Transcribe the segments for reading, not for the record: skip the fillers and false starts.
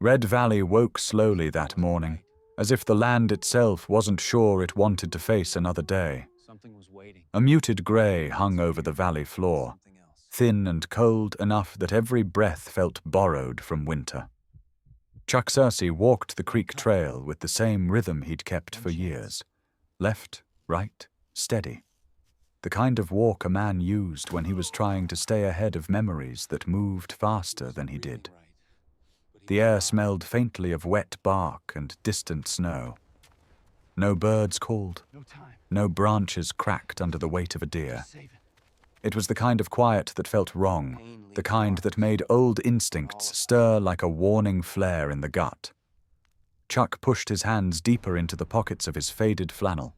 Red Valley woke slowly that morning, as if the land itself wasn't sure it wanted to face another day. A muted grey hung over the valley floor, thin and cold enough that every breath felt borrowed from winter. Chuck Searcy walked the creek trail with the same rhythm he'd kept for years. Left, right, steady. The kind of walk a man used when he was trying to stay ahead of memories that moved faster than he did. The air smelled faintly of wet bark and distant snow. No birds called, no branches cracked under the weight of a deer. It was the kind of quiet that felt wrong, the kind that made old instincts stir like a warning flare in the gut. Chuck pushed his hands deeper into the pockets of his faded flannel.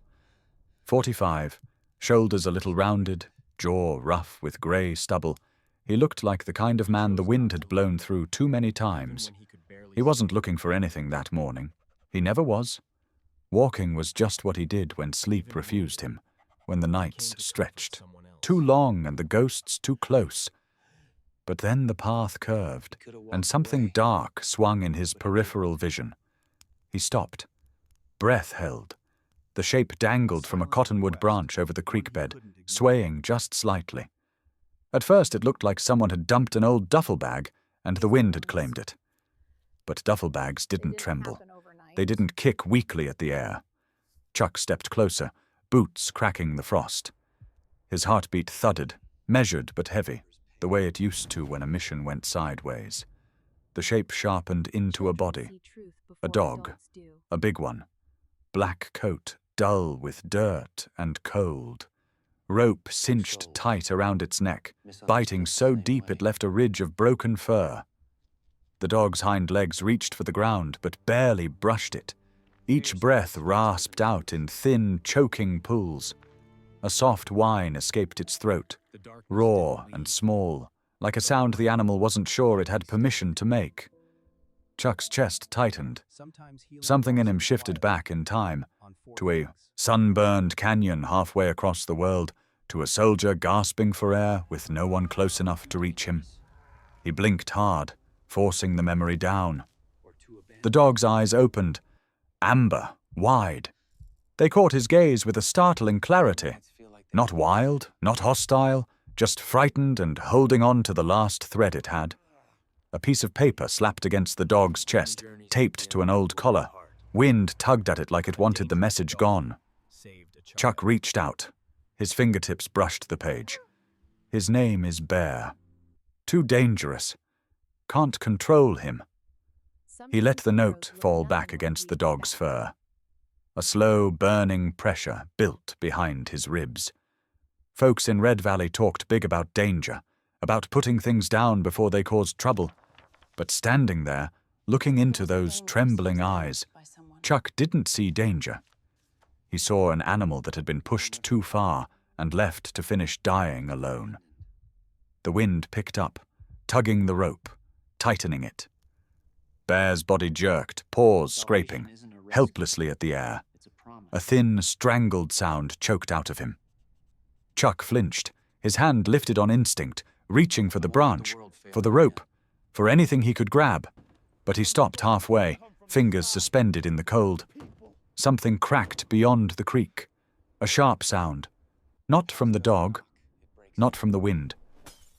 45, shoulders a little rounded, jaw rough with grey stubble, he looked like the kind of man the wind had blown through too many times. He wasn't looking for anything that morning. He never was. Walking was just what he did when sleep refused him, when the nights stretched. Too long and the ghosts too close. But then the path curved, and something dark swung in his peripheral vision. He stopped. Breath held. The shape dangled from a cottonwood branch over the creek bed, swaying just slightly. At first it looked like someone had dumped an old duffel bag, and the wind had claimed it. But duffel bags didn't tremble. They didn't kick weakly at the air. Chuck stepped closer, boots cracking the frost. His heartbeat thudded, measured but heavy, the way it used to when a mission went sideways. The shape sharpened into a body. A dog. A big one. Black coat, dull with dirt and cold. Rope cinched tight around its neck, biting so deep it left a ridge of broken fur. The dog's hind legs reached for the ground, but barely brushed it. Each breath rasped out in thin, choking pulls. A soft whine escaped its throat, raw and small, like a sound the animal wasn't sure it had permission to make. Chuck's chest tightened. Something in him shifted back in time, to a sunburned canyon halfway across the world, to a soldier gasping for air with no one close enough to reach him. He blinked hard, forcing the memory down. The dog's eyes opened, amber, wide. They caught his gaze with a startling clarity. Not wild, not hostile, just frightened and holding on to the last thread it had. A piece of paper slapped against the dog's chest, taped to an old collar. Wind tugged at it like it wanted the message gone. Chuck reached out. His fingertips brushed the page. His name is Bear. Too dangerous. Can't control him. He let the note fall back against the dog's fur. A slow, burning pressure built behind his ribs. Folks in Red Valley talked big about danger, about putting things down before they caused trouble. But standing there, looking into those trembling eyes, Chuck didn't see danger. He saw an animal that had been pushed too far and left to finish dying alone. The wind picked up, tugging the rope, tightening it. Bear's body jerked, paws scraping, helplessly at the air. A thin, strangled sound choked out of him. Chuck flinched, his hand lifted on instinct, reaching for the branch, for the rope, for anything he could grab. But he stopped halfway, fingers suspended in the cold. Something cracked beyond the creek. A sharp sound. Not from the dog, not from the wind.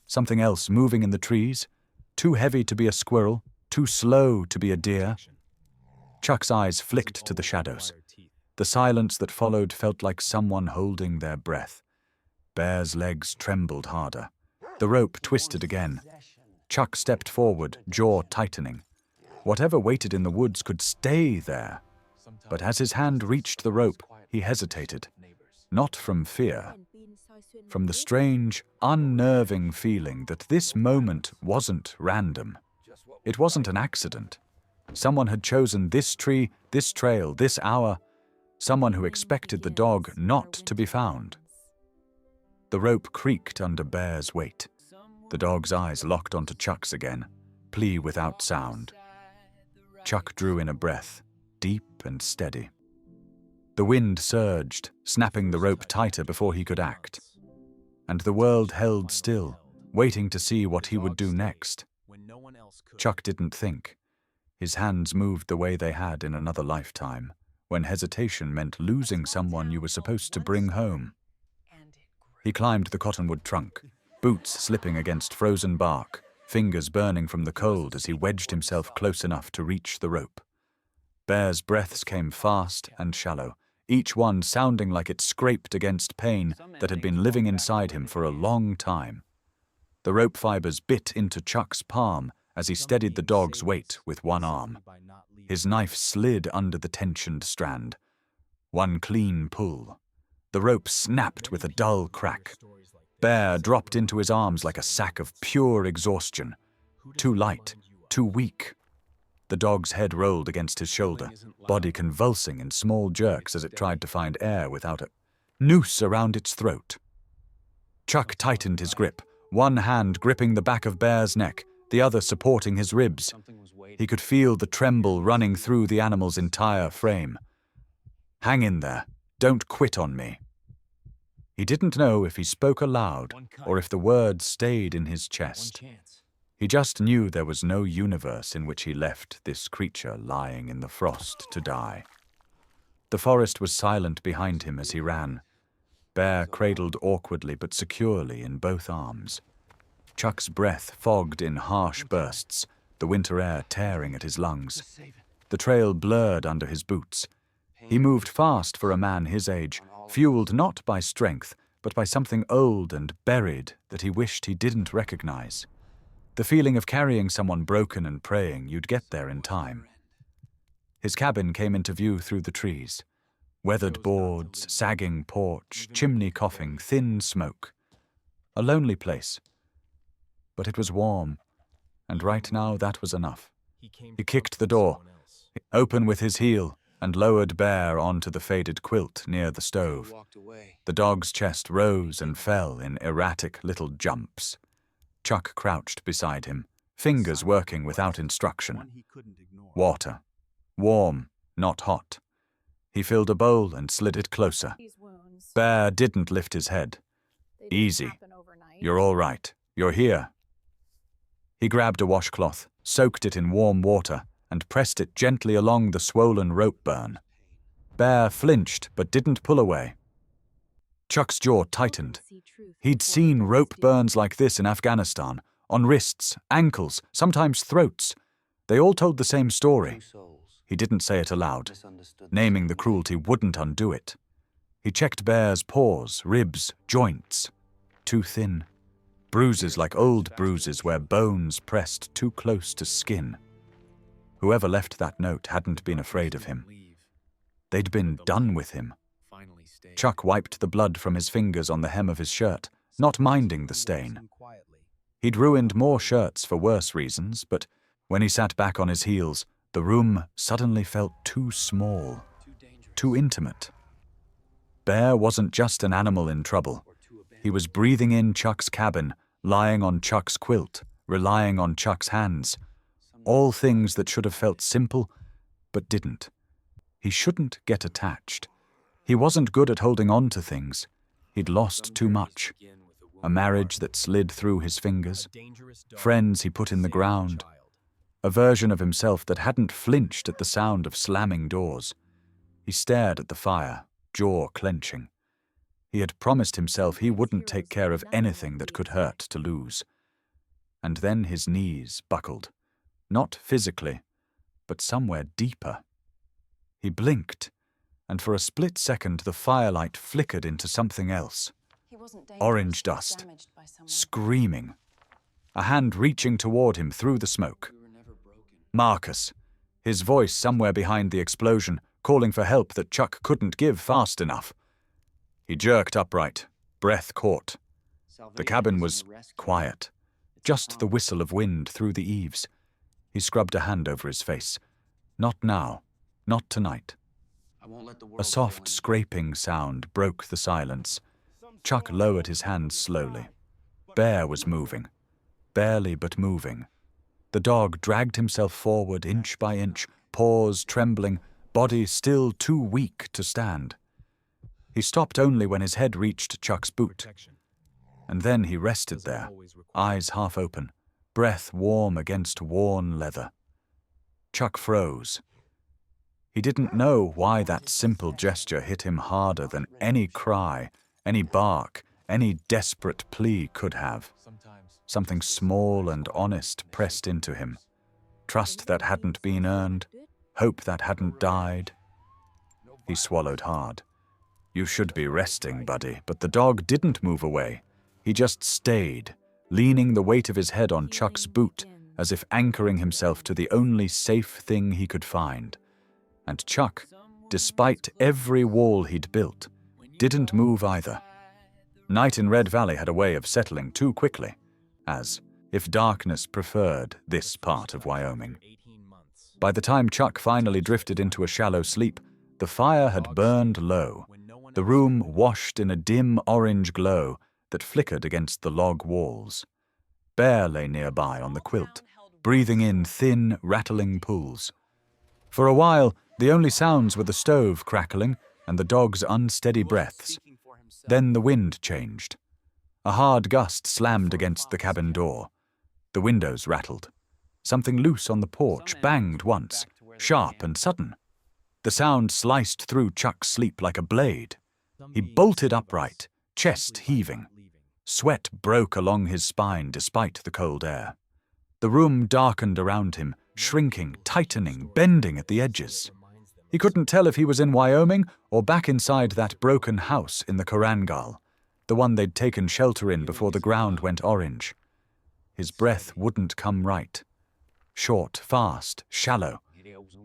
Something else moving in the trees, too heavy to be a squirrel, too slow to be a deer. Chuck's eyes flicked to the shadows. The silence that followed felt like someone holding their breath. Bear's legs trembled harder. The rope twisted again. Chuck stepped forward, jaw tightening. Whatever waited in the woods could stay there. But as his hand reached the rope, he hesitated. Not from fear. From the strange, unnerving feeling that this moment wasn't random. It wasn't an accident. Someone had chosen this tree, this trail, this hour. Someone who expected the dog not to be found. The rope creaked under Bear's weight. The dog's eyes locked onto Chuck's again, plea without sound. Chuck drew in a breath, deep and steady. The wind surged, snapping the rope tighter before he could act. And the world held still, waiting to see what he would do next. Chuck didn't think. His hands moved the way they had in another lifetime, when hesitation meant losing someone you were supposed to bring home. He climbed the cottonwood trunk, boots slipping against frozen bark, fingers burning from the cold as he wedged himself close enough to reach the rope. Bear's breaths came fast and shallow, each one sounding like it scraped against pain that had been living inside him for a long time. The rope fibers bit into Chuck's palm as he steadied the dog's weight with one arm. His knife slid under the tensioned strand. One clean pull. The rope snapped with a dull crack. Bear dropped into his arms like a sack of pure exhaustion. Too light, too weak. The dog's head rolled against his shoulder, body convulsing in small jerks as it tried to find air without a noose around its throat. Chuck tightened his grip, one hand gripping the back of Bear's neck, the other supporting his ribs. He could feel the tremble running through the animal's entire frame. "Hang in there. Don't quit on me." He didn't know if he spoke aloud or if the words stayed in his chest. He just knew there was no universe in which he left this creature lying in the frost to die. The forest was silent behind him as he ran. Bear cradled awkwardly but securely in both arms. Chuck's breath fogged in harsh bursts, the winter air tearing at his lungs. The trail blurred under his boots. He moved fast for a man his age, fueled not by strength, but by something old and buried that he wished he didn't recognize. The feeling of carrying someone broken and praying you'd get there in time. His cabin came into view through the trees. Weathered boards, sagging porch, chimney coughing, thin smoke. A lonely place. But it was warm, and right now that was enough. He kicked the door, open with his heel, and lowered Bear onto the faded quilt near the stove. The dog's chest rose and fell in erratic little jumps. Chuck crouched beside him, fingers working without instruction. Water. Warm, not hot. He filled a bowl and slid it closer. Bear didn't lift his head. "Easy. You're all right. You're here." He grabbed a washcloth, soaked it in warm water, and pressed it gently along the swollen rope burn. Bear flinched but didn't pull away. Chuck's jaw tightened. He'd seen rope burns like this in Afghanistan, on wrists, ankles, sometimes throats. They all told the same story. He didn't say it aloud. Naming the cruelty wouldn't undo it. He checked Bear's paws, ribs, joints. Too thin. Bruises like old bruises where bones pressed too close to skin. Whoever left that note hadn't been afraid of him. They'd been done with him. Chuck wiped the blood from his fingers on the hem of his shirt, not minding the stain. He'd ruined more shirts for worse reasons, but when he sat back on his heels, the room suddenly felt too small, too intimate. Bear wasn't just an animal in trouble. He was breathing in Chuck's cabin, lying on Chuck's quilt, relying on Chuck's hands. All things that should have felt simple, but didn't. He shouldn't get attached. He wasn't good at holding on to things. He'd lost too much. A marriage that slid through his fingers. Friends he put in the ground. A version of himself that hadn't flinched at the sound of slamming doors. He stared at the fire, jaw clenching. He had promised himself he wouldn't take care of anything that could hurt to lose. And then his knees buckled. Not physically, but somewhere deeper. He blinked, and for a split second the firelight flickered into something else. Orange dust, screaming. A hand reaching toward him through the smoke. Marcus, his voice somewhere behind the explosion, calling for help that Chuck couldn't give fast enough. He jerked upright, breath caught. The cabin was quiet, just the whistle of wind through the eaves. He scrubbed a hand over his face. Not now, not tonight. A soft scraping sound broke the silence. Chuck lowered his hands slowly. Bear was moving, barely but moving. The dog dragged himself forward inch by inch, paws trembling, body still too weak to stand. He stopped only when his head reached Chuck's boot. And then he rested there, eyes half open, breath warm against worn leather. Chuck froze. He didn't know why that simple gesture hit him harder than any cry, any bark, any desperate plea could have. Something small and honest pressed into him. Trust that hadn't been earned, hope that hadn't died. He swallowed hard. You should be resting, buddy, but the dog didn't move away. He just stayed, leaning the weight of his head on Chuck's boot, as if anchoring himself to the only safe thing he could find. And Chuck, despite every wall he'd built, didn't move either. Night in Red Valley had a way of settling too quickly, as if darkness preferred this part of Wyoming. By the time Chuck finally drifted into a shallow sleep, the fire had burned low, the room washed in a dim orange glow that flickered against the log walls. Bear lay nearby on the quilt, breathing in thin, rattling pulls. For a while, the only sounds were the stove crackling and the dog's unsteady breaths. Then the wind changed. A hard gust slammed against the cabin door. The windows rattled. Something loose on the porch banged once, sharp and sudden. The sound sliced through Chuck's sleep like a blade. He bolted upright, chest heaving. Sweat broke along his spine despite the cold air. The room darkened around him, shrinking, tightening, bending at the edges. He couldn't tell if he was in Wyoming or back inside that broken house in the Korangal, the one they'd taken shelter in before the ground went orange. His breath wouldn't come right. Short, fast, shallow.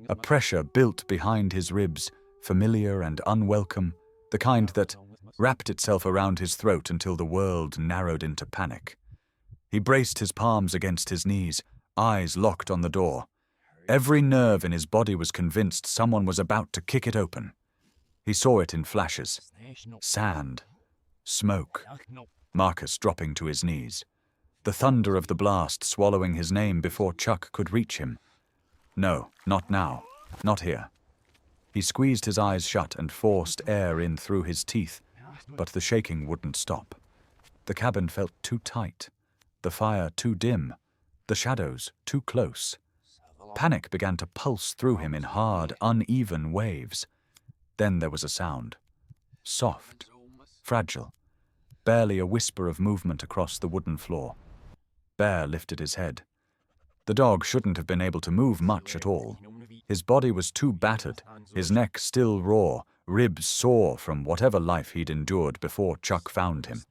A pressure built behind his ribs, familiar and unwelcome, the kind that wrapped itself around his throat until the world narrowed into panic. He braced his palms against his knees, eyes locked on the door. Every nerve in his body was convinced someone was about to kick it open. He saw it in flashes. Sand. Smoke. Marcus dropping to his knees. The thunder of the blast swallowing his name before Chuck could reach him. No, not now. Not here. He squeezed his eyes shut and forced air in through his teeth, but the shaking wouldn't stop. The cabin felt too tight. The fire too dim. The shadows too close. Panic began to pulse through him in hard, uneven waves. Then there was a sound. Soft. Fragile. Barely a whisper of movement across the wooden floor. Bear lifted his head. The dog shouldn't have been able to move much at all. His body was too battered, his neck still raw, ribs sore from whatever life he'd endured before Chuck found him.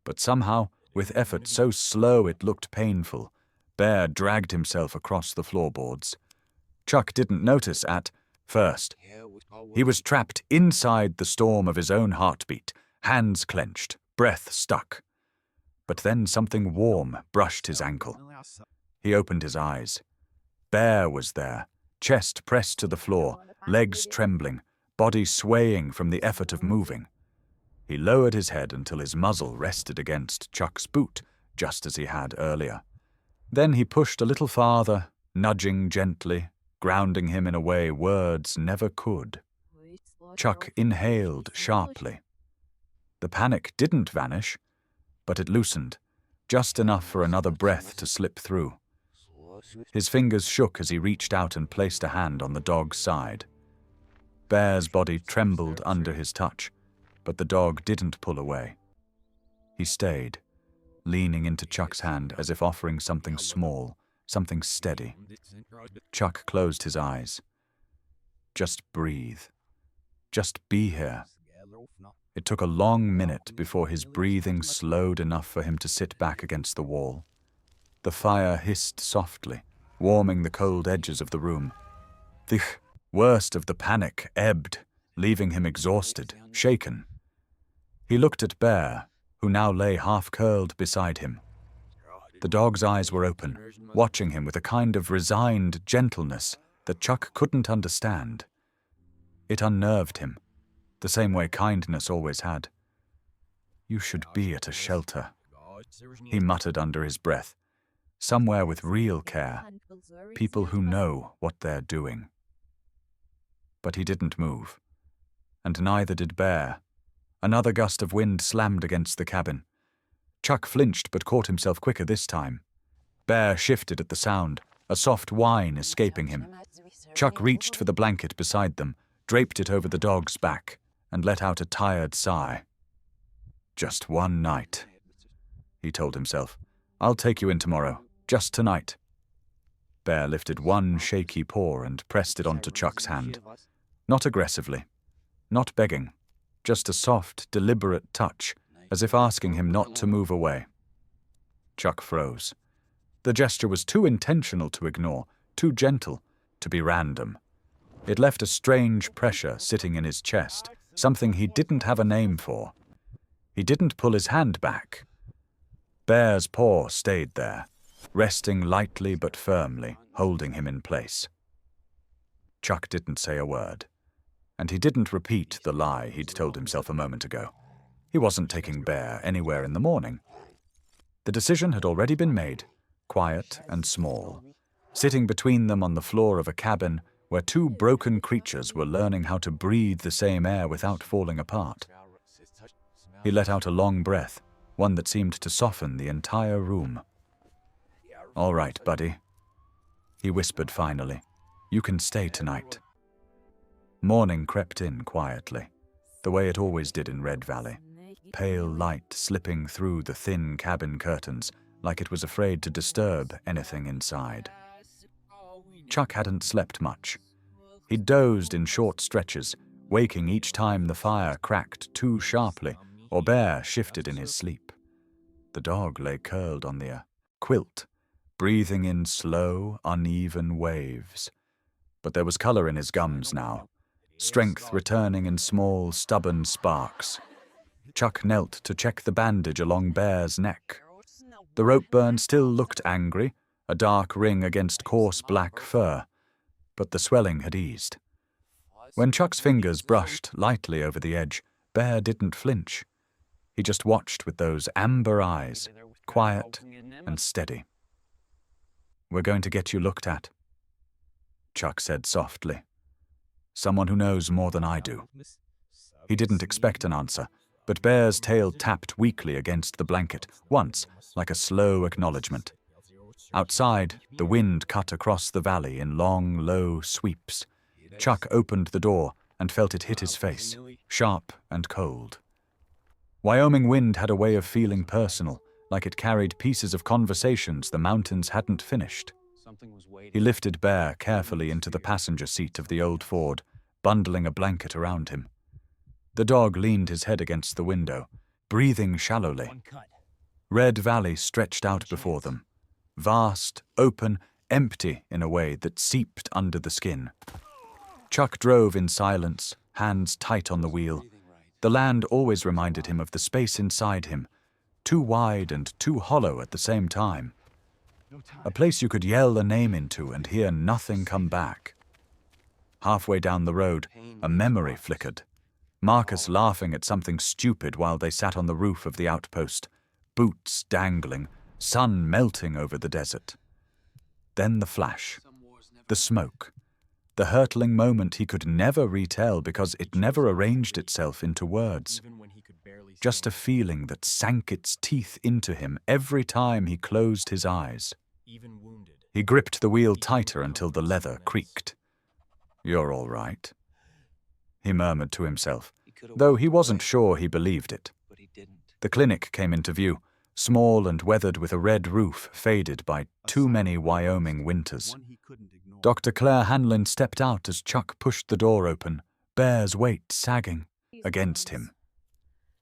But somehow, with effort so slow it looked painful, Bear dragged himself across the floorboards. Chuck didn't notice at first. He was trapped inside the storm of his own heartbeat, hands clenched, breath stuck. But then something warm brushed his ankle. He opened his eyes. Bear was there, chest pressed to the floor, legs trembling, body swaying from the effort of moving. He lowered his head until his muzzle rested against Chuck's boot, just as he had earlier. Then he pushed a little farther, nudging gently, grounding him in a way words never could. Chuck inhaled sharply. The panic didn't vanish, but it loosened, just enough for another breath to slip through. His fingers shook as he reached out and placed a hand on the dog's side. Bear's body trembled under his touch, but the dog didn't pull away. He stayed, leaning into Chuck's hand as if offering something small, something steady. Chuck closed his eyes. Just breathe. Just be here. It took a long minute before his breathing slowed enough for him to sit back against the wall. The fire hissed softly, warming the cold edges of the room. The worst of the panic ebbed, leaving him exhausted, shaken. He looked at Bear, who now lay half-curled beside him. The dog's eyes were open, watching him with a kind of resigned gentleness that Chuck couldn't understand. It unnerved him, the same way kindness always had. "You should be at a shelter," he muttered under his breath. "Somewhere with real care, people who know what they're doing." But he didn't move, and neither did Bear. Another gust of wind slammed against the cabin. Chuck flinched but caught himself quicker this time. Bear shifted at the sound, a soft whine escaping him. Chuck reached for the blanket beside them, draped it over the dog's back, and let out a tired sigh. "Just one night," he told himself. "I'll take you in tomorrow, just tonight." Bear lifted one shaky paw and pressed it onto Chuck's hand. Not aggressively, not begging, just a soft, deliberate touch, as if asking him not to move away. Chuck froze. The gesture was too intentional to ignore, too gentle to be random. It left a strange pressure sitting in his chest, something he didn't have a name for. He didn't pull his hand back. Bear's paw stayed there, resting lightly but firmly, holding him in place. Chuck didn't say a word, and he didn't repeat the lie he'd told himself a moment ago. He wasn't taking Bear anywhere in the morning. The decision had already been made, quiet and small, sitting between them on the floor of a cabin where two broken creatures were learning how to breathe the same air without falling apart. He let out a long breath, one that seemed to soften the entire room. "All right, buddy," he whispered finally. "You can stay tonight." Morning crept in quietly, the way it always did in Red Valley, pale light slipping through the thin cabin curtains like it was afraid to disturb anything inside. Chuck hadn't slept much. He dozed in short stretches, waking each time the fire cracked too sharply or Bear shifted in his sleep. The dog lay curled on the quilt, breathing in slow, uneven waves. But there was color in his gums now, strength returning in small, stubborn sparks. Chuck knelt to check the bandage along Bear's neck. The rope burn still looked angry, a dark ring against coarse black fur, but the swelling had eased. When Chuck's fingers brushed lightly over the edge, Bear didn't flinch. He just watched with those amber eyes, quiet and steady. "We're going to get you looked at," Chuck said softly. "Someone who knows more than I do." He didn't expect an answer, but Bear's tail tapped weakly against the blanket, once, like a slow acknowledgement. Outside, the wind cut across the valley in long, low sweeps. Chuck opened the door and felt it hit his face, sharp and cold. Wyoming wind had a way of feeling personal, like it carried pieces of conversations the mountains hadn't finished. He lifted Bear carefully into the passenger seat of the old Ford, bundling a blanket around him. The dog leaned his head against the window, breathing shallowly. Red Valley stretched out before them, vast, open, empty in a way that seeped under the skin. Chuck drove in silence, hands tight on the wheel. The land always reminded him of the space inside him, too wide and too hollow at the same time. A place you could yell a name into and hear nothing come back. Halfway down the road, a memory flickered. Marcus laughing at something stupid while they sat on the roof of the outpost, boots dangling, sun melting over the desert. Then the flash, the smoke, the hurtling moment he could never retell because it never arranged itself into words. Just a feeling that sank its teeth into him every time he closed his eyes. He gripped the wheel tighter until the leather creaked. "You're all right," he murmured to himself, though he wasn't sure he believed it. The clinic came into view, small and weathered with a red roof faded by too many Wyoming winters. Dr. Claire Hanlon stepped out as Chuck pushed the door open, Bear's weight sagging against him.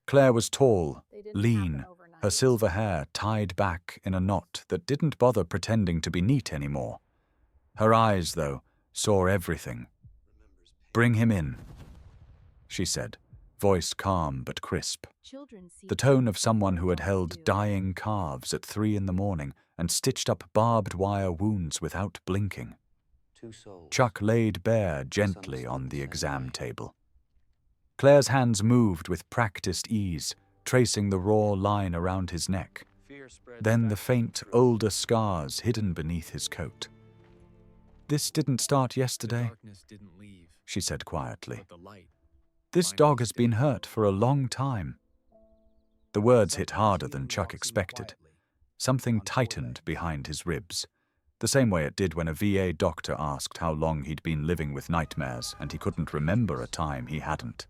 Claire was tall, lean, her silver hair tied back in a knot that didn't bother pretending to be neat anymore. Her eyes, though, saw everything. "Bring him in," she said, voice calm but crisp. The tone of someone who had held dying calves at 3 a.m. and stitched up barbed wire wounds without blinking. Chuck laid Bear gently on the exam table. Claire's hands moved with practiced ease, tracing the raw line around his neck. Then the faint, older scars hidden beneath his coat. "This didn't start yesterday," she said quietly. "This dog has been hurt for a long time." The words hit harder than Chuck expected. Something tightened behind his ribs. the same way it did when a VA doctor asked how long he'd been living with nightmares and he couldn't remember a time he hadn't.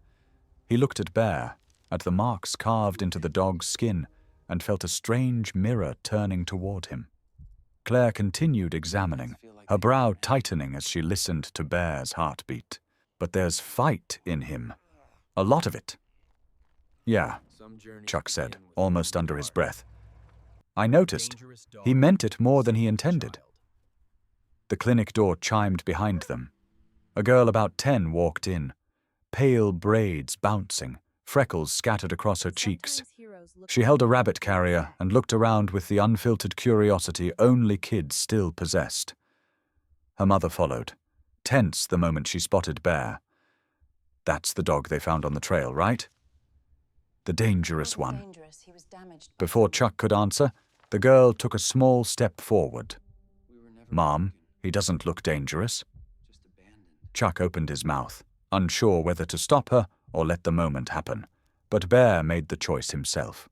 He looked at Bear, at the marks carved into the dog's skin, and felt a strange mirror turning toward him. Claire continued examining, her brow tightening as she listened to Bear's heartbeat. But there's fight in him. A lot of it. Yeah, Chuck said, almost under his breath. I noticed. He meant it more than he intended. The clinic door chimed behind them. A girl about 10 walked in, pale braids bouncing, freckles scattered across her cheeks. She held a rabbit carrier and looked around with the unfiltered curiosity only kids still possessed. Her mother followed, tense the moment she spotted Bear. That's the dog they found on the trail, right? The dangerous one. Before Chuck could answer, the girl took a small step forward. Mom, he doesn't look dangerous. Chuck opened his mouth, unsure whether to stop her or let the moment happen, but Bear made the choice himself.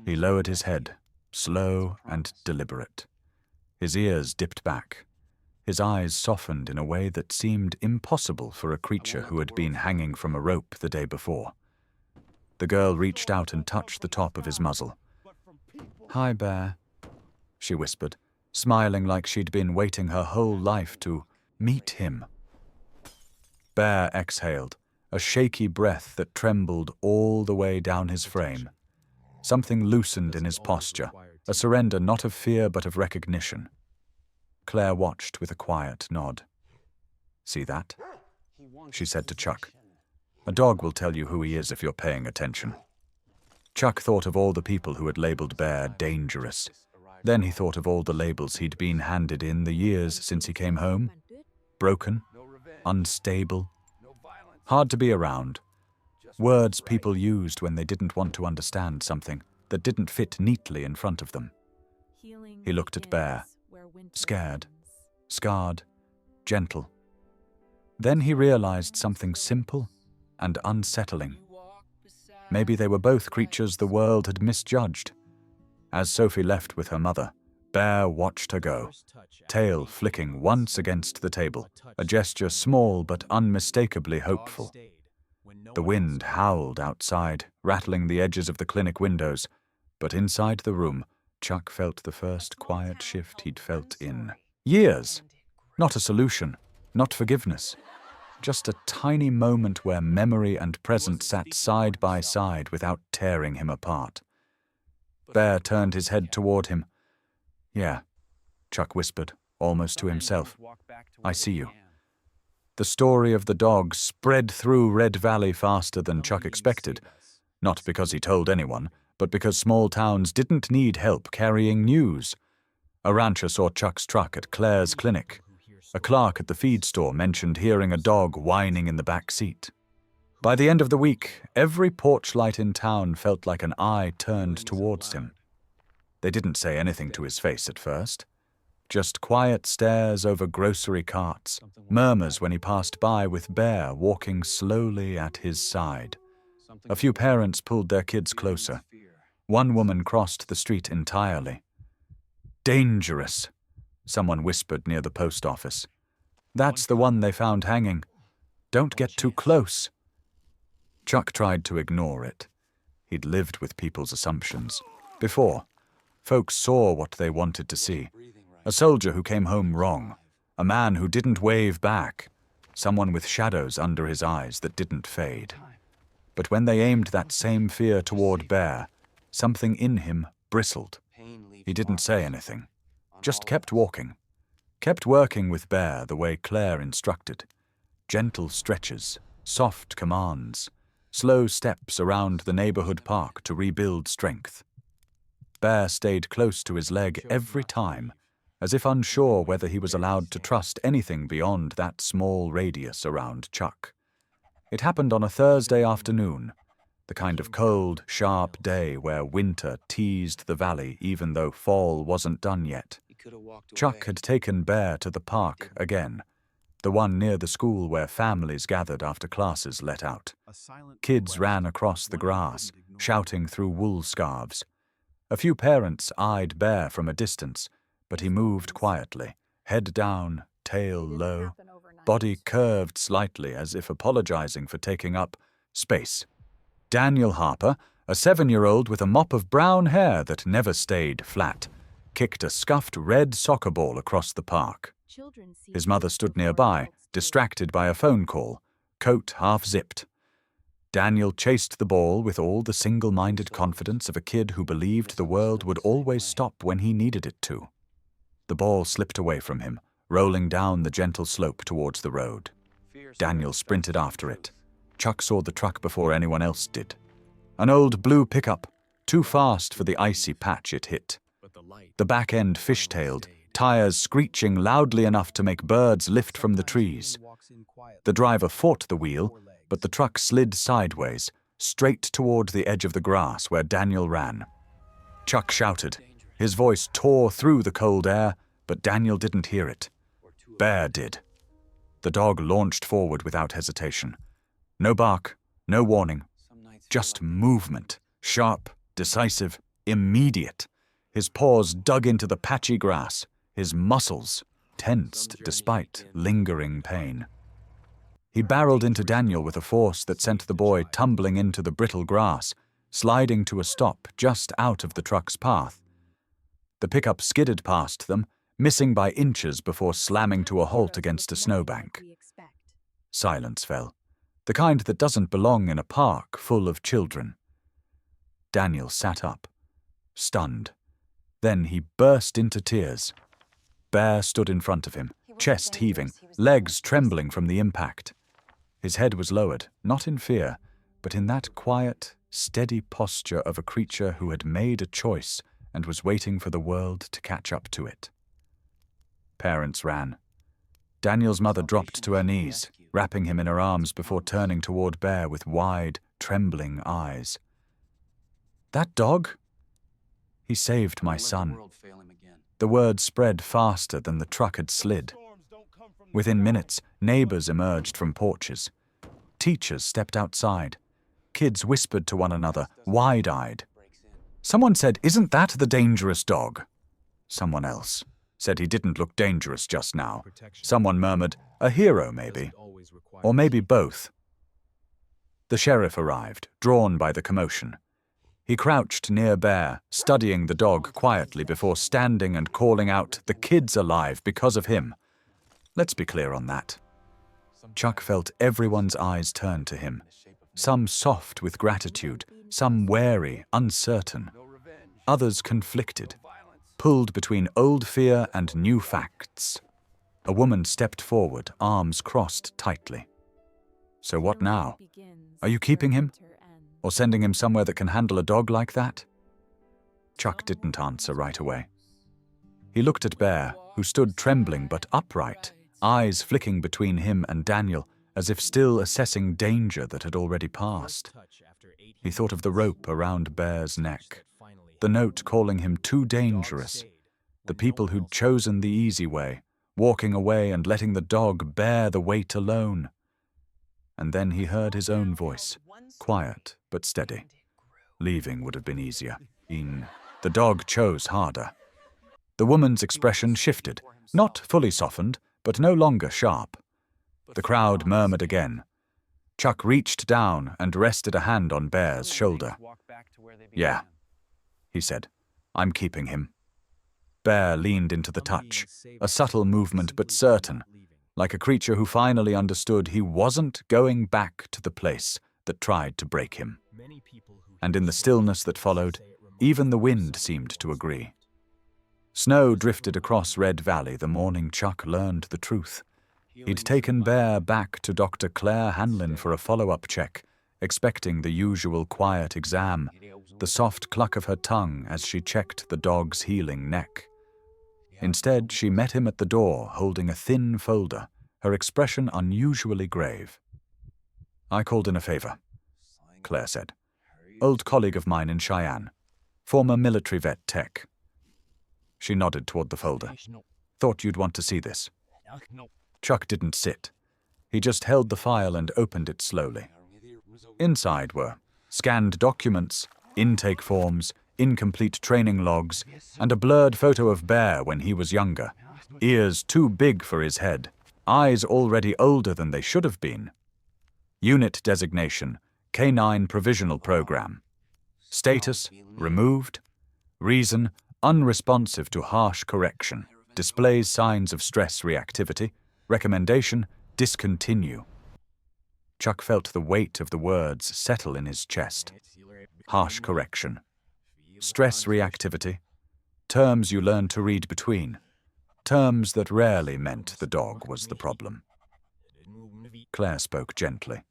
He lowered his head, slow and deliberate. His ears dipped back. His eyes softened in a way that seemed impossible for a creature who had been hanging from a rope the day before. The girl reached out and touched the top of his muzzle. Hi, Bear, she whispered, smiling like she'd been waiting her whole life to meet him. Bear exhaled, a shaky breath that trembled all the way down his frame. Something loosened in his posture, a surrender not of fear but of recognition. Claire watched with a quiet nod. See that? She said to Chuck. A dog will tell you who he is if you're paying attention. Chuck thought of all the people who had labeled Bear dangerous. Then he thought of all the labels he'd been handed in the years since he came home. Broken, unstable, hard to be around. Words people used when they didn't want to understand something that didn't fit neatly in front of them. He looked at Bear, scared, scarred, gentle. Then he realized something simple and unsettling. Maybe they were both creatures the world had misjudged. As Sophie left with her mother, Bear watched her go, tail flicking once against the table, a gesture small but unmistakably hopeful. The wind howled outside, rattling the edges of the clinic windows, but inside the room, Chuck felt the first quiet shift he'd felt in years. Not a solution, not forgiveness. Just a tiny moment where memory and present sat side by side without tearing him apart. Bear turned his head toward him. Yeah, Chuck whispered, almost to himself. I see you. The story of the dog spread through Red Valley faster than Chuck expected. Not because he told anyone, but because small towns didn't need help carrying news. A rancher saw Chuck's truck at Claire's clinic. A clerk at the feed store mentioned hearing a dog whining in the back seat. By the end of the week, every porch light in town felt like an eye turned towards him. They didn't say anything to his face at first. Just quiet stares over grocery carts, murmurs when he passed by with Bear walking slowly at his side. A few parents pulled their kids closer. One woman crossed the street entirely. Dangerous, someone whispered near the post office. That's the one they found hanging. Don't get too close. Chuck tried to ignore it. He'd lived with people's assumptions. Before, folks saw what they wanted to see. A soldier who came home wrong. A man who didn't wave back. Someone with shadows under his eyes that didn't fade. But when they aimed that same fear toward Bear, something in him bristled. He didn't say anything. Just kept walking. Kept working with Bear the way Claire instructed. Gentle stretches, soft commands, slow steps around the neighborhood park to rebuild strength. Bear stayed close to his leg every time, as if unsure whether he was allowed to trust anything beyond that small radius around Chuck. It happened on a Thursday afternoon, the kind of cold, sharp day where winter teased the valley even though fall wasn't done yet. Chuck had taken Bear to the park again, the one near the school where families gathered after classes let out. Kids ran across the grass, shouting through wool scarves. A few parents eyed Bear from a distance, but he moved quietly, head down, tail low, body curved slightly as if apologizing for taking up space. Daniel Harper, a 7-year-old with a mop of brown hair that never stayed flat, kicked a scuffed red soccer ball across the park. His mother stood nearby, distracted by a phone call, coat half-zipped. Daniel chased the ball with all the single-minded confidence of a kid who believed the world would always stop when he needed it to. The ball slipped away from him, rolling down the gentle slope towards the road. Daniel sprinted after it. Chuck saw the truck before anyone else did. An old blue pickup, too fast for the icy patch it hit. The back end fishtailed, tires screeching loudly enough to make birds lift from the trees. The driver fought the wheel, but the truck slid sideways, straight toward the edge of the grass where Daniel ran. Chuck shouted. His voice tore through the cold air, but Daniel didn't hear it. Bear did. The dog launched forward without hesitation. No bark, no warning, just movement, sharp, decisive, immediate. His paws dug into the patchy grass, his muscles tensed despite lingering pain. He barreled into Daniel with a force that sent the boy tumbling into the brittle grass, sliding to a stop just out of the truck's path. The pickup skidded past them, missing by inches before slamming to a halt against a snowbank. Silence fell, the kind that doesn't belong in a park full of children. Daniel sat up, stunned. Then he burst into tears. Bear stood in front of him, chest heaving, legs trembling from the impact. His head was lowered, not in fear, but in that quiet, steady posture of a creature who had made a choice and was waiting for the world to catch up to it. Parents ran. Daniel's mother dropped to her knees, wrapping him in her arms before turning toward Bear with wide, trembling eyes. "That dog? He saved my son." The word spread faster than the truck had slid. Within minutes, neighbors emerged from porches. Teachers stepped outside. Kids whispered to one another, wide-eyed. Someone said, "Isn't that the dangerous dog?" Someone else said he didn't look dangerous just now. Someone murmured, "A hero, maybe." Or maybe both. The sheriff arrived, drawn by the commotion. He crouched near Bear, studying the dog quietly before standing and calling out, "The kid's alive because of him." Let's be clear on that. Chuck felt everyone's eyes turn to him, some soft with gratitude, some wary, uncertain, others conflicted, pulled between old fear and new facts. A woman stepped forward, arms crossed tightly. "So what now? Are you keeping him? Or sending him somewhere that can handle a dog like that?" Chuck didn't answer right away. He looked at Bear, who stood trembling but upright, eyes flicking between him and Daniel, as if still assessing danger that had already passed. He thought of the rope around Bear's neck, the note calling him too dangerous, the people who'd chosen the easy way, walking away and letting the dog bear the weight alone. And then he heard his own voice, quiet but steady. Leaving would have been easier. The dog chose harder. The woman's expression shifted, not fully softened, but no longer sharp. The crowd murmured again. Chuck reached down and rested a hand on Bear's shoulder. "Yeah," he said, "I'm keeping him." Bear leaned into the touch, a subtle movement but certain, like a creature who finally understood he wasn't going back to the place that tried to break him. And in the stillness that followed, even the wind seemed to agree. Snow drifted across Red Valley the morning Chuck learned the truth. He'd taken Bear back to Dr. Claire Hanlon for a follow-up check, expecting the usual quiet exam, the soft cluck of her tongue as she checked the dog's healing neck. Instead, she met him at the door holding a thin folder, her expression unusually grave. "I called in a favor," Claire said. "Old colleague of mine in Cheyenne, former military vet tech." She nodded toward the folder. "Thought you'd want to see this." Chuck didn't sit. He just held the file and opened it slowly. Inside were scanned documents, intake forms, incomplete training logs, and a blurred photo of Bear when he was younger. Ears too big for his head, eyes already older than they should have been. Unit designation, Canine Provisional Program. Status, removed. Reason, unresponsive to harsh correction. Displays signs of stress reactivity. Recommendation, discontinue. Chuck felt the weight of the words settle in his chest. Harsh correction. Stress reactivity. Terms you learn to read between. Terms that rarely meant the dog was the problem. Claire spoke gently.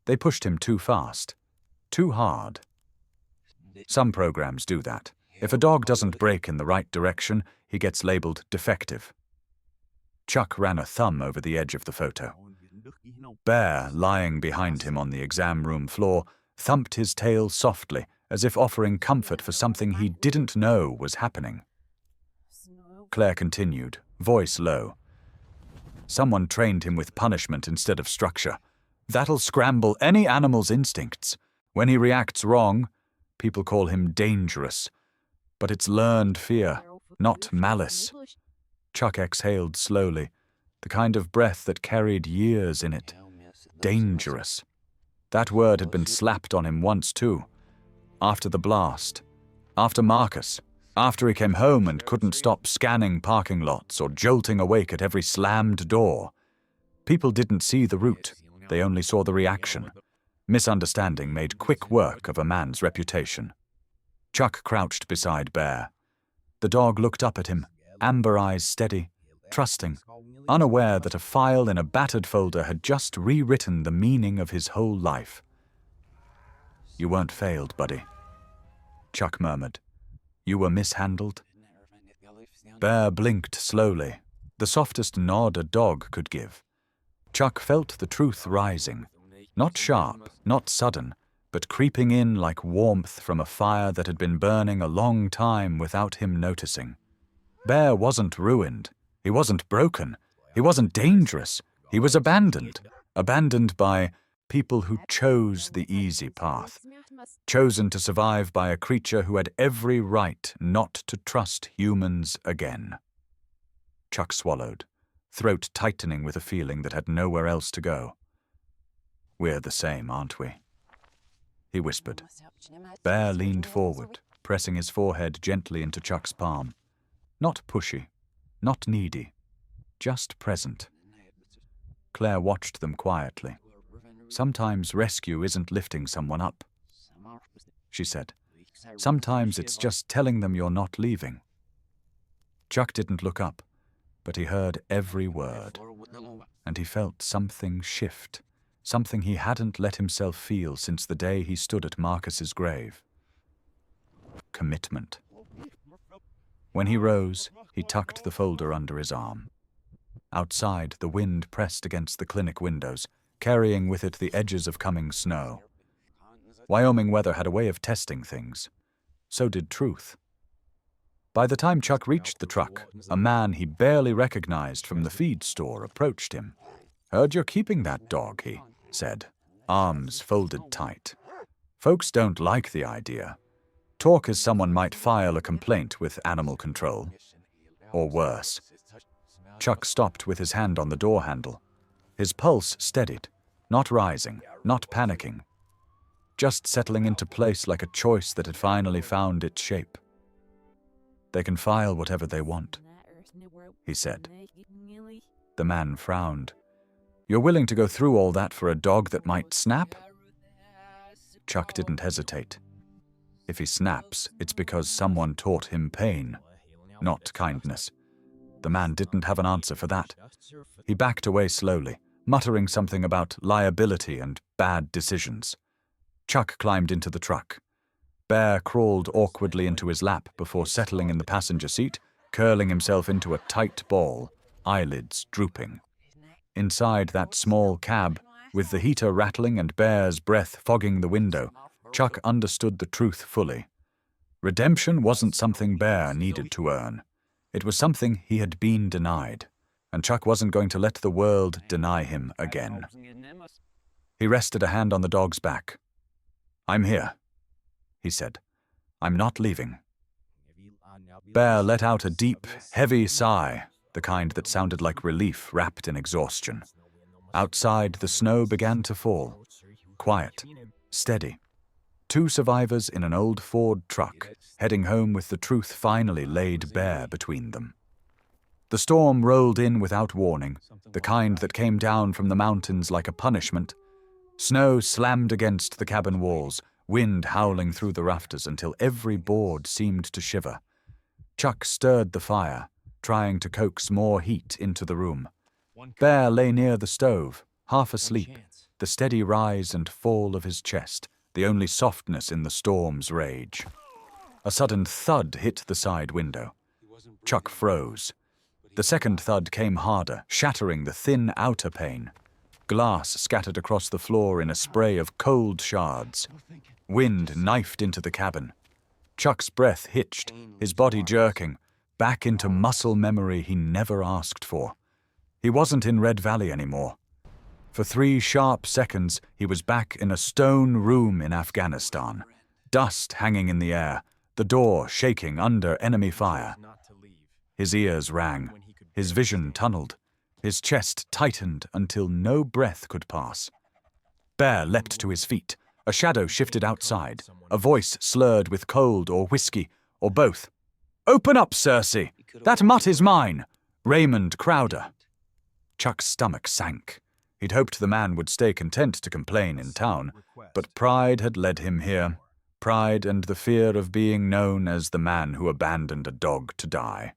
They pushed him too fast. Too hard. Some programs do that. If a dog doesn't break in the right direction, he gets labeled defective. Chuck ran a thumb over the edge of the photo. Bear, lying behind him on the exam room floor, thumped his tail softly, as if offering comfort for something he didn't know was happening. Claire continued, voice low. Someone trained him with punishment instead of structure. That'll scramble any animal's instincts. When he reacts wrong, people call him dangerous. But it's learned fear, not malice. Chuck exhaled slowly, the kind of breath that carried years in it. Dangerous. That word had been slapped on him once too. After the blast. After Marcus. After he came home and couldn't stop scanning parking lots or jolting awake at every slammed door. People didn't see the root. They only saw the reaction. Misunderstanding made quick work of a man's reputation. Chuck crouched beside Bear. The dog looked up at him, amber eyes steady, trusting, unaware that a file in a battered folder had just rewritten the meaning of his whole life. You weren't failed, buddy, Chuck murmured. You were mishandled. Bear blinked slowly, the softest nod a dog could give. Chuck felt the truth rising, not sharp, not sudden, but creeping in like warmth from a fire that had been burning a long time without him noticing. Bear wasn't ruined. He wasn't broken. He wasn't dangerous. He was abandoned. Abandoned by people who chose the easy path. Chosen to survive by a creature who had every right not to trust humans again. Chuck swallowed, throat tightening with a feeling that had nowhere else to go. We're the same, aren't we? He whispered. Bear leaned forward, pressing his forehead gently into Chuck's palm. Not pushy, not needy, just present. Claire watched them quietly. Sometimes rescue isn't lifting someone up, she said. Sometimes it's just telling them you're not leaving. Chuck didn't look up, but he heard every word, and he felt something shift, something he hadn't let himself feel since the day he stood at Marcus's grave. Commitment. When he rose, he tucked the folder under his arm. Outside, the wind pressed against the clinic windows, carrying with it the edges of coming snow. Wyoming weather had a way of testing things. So did truth. By the time Chuck reached the truck, a man he barely recognized from the feed store approached him. Heard you're keeping that dog, he said, arms folded tight. Folks don't like the idea. Talk as someone might file a complaint with animal control. Or worse. Chuck stopped with his hand on the door handle. His pulse steadied, not rising, not panicking. Just settling into place like a choice that had finally found its shape. They can file whatever they want, he said. The man frowned. You're willing to go through all that for a dog that might snap? Chuck didn't hesitate. If he snaps, it's because someone taught him pain, not kindness. The man didn't have an answer for that. He backed away slowly, muttering something about liability and bad decisions. Chuck climbed into the truck. Bear crawled awkwardly into his lap before settling in the passenger seat, curling himself into a tight ball, eyelids drooping. Inside that small cab, with the heater rattling and Bear's breath fogging the window, Chuck understood the truth fully. Redemption wasn't something Bear needed to earn. It was something he had been denied, and Chuck wasn't going to let the world deny him again. He rested a hand on the dog's back. I'm here, he said. I'm not leaving. Bear let out a deep, heavy sigh, the kind that sounded like relief wrapped in exhaustion. Outside, the snow began to fall. Quiet, steady. 2 survivors in an old Ford truck, heading home with the truth finally laid bare between them. The storm rolled in without warning, the kind that came down from the mountains like a punishment. Snow slammed against the cabin walls, wind howling through the rafters until every board seemed to shiver. Chuck stirred the fire, trying to coax more heat into the room. Bear lay near the stove, half asleep, the steady rise and fall of his chest, the only softness in the storm's rage. A sudden thud hit the side window. Chuck froze. The second thud came harder, shattering the thin outer pane. Glass scattered across the floor in a spray of cold shards. Wind knifed into the cabin. Chuck's breath hitched, his body jerking, back into muscle memory he never asked for. He wasn't in Red Valley anymore. For 3 sharp seconds, he was back in a stone room in Afghanistan. Dust hanging in the air, the door shaking under enemy fire. His ears rang, his vision tunneled, his chest tightened until no breath could pass. Bear leapt to his feet. A shadow shifted outside, a voice slurred with cold or whiskey, or both. "Open up, Cersei! That mutt is mine! Raymond Crowder." Chuck's stomach sank. He'd hoped the man would stay content to complain in town, but pride had led him here. Pride and the fear of being known as the man who abandoned a dog to die.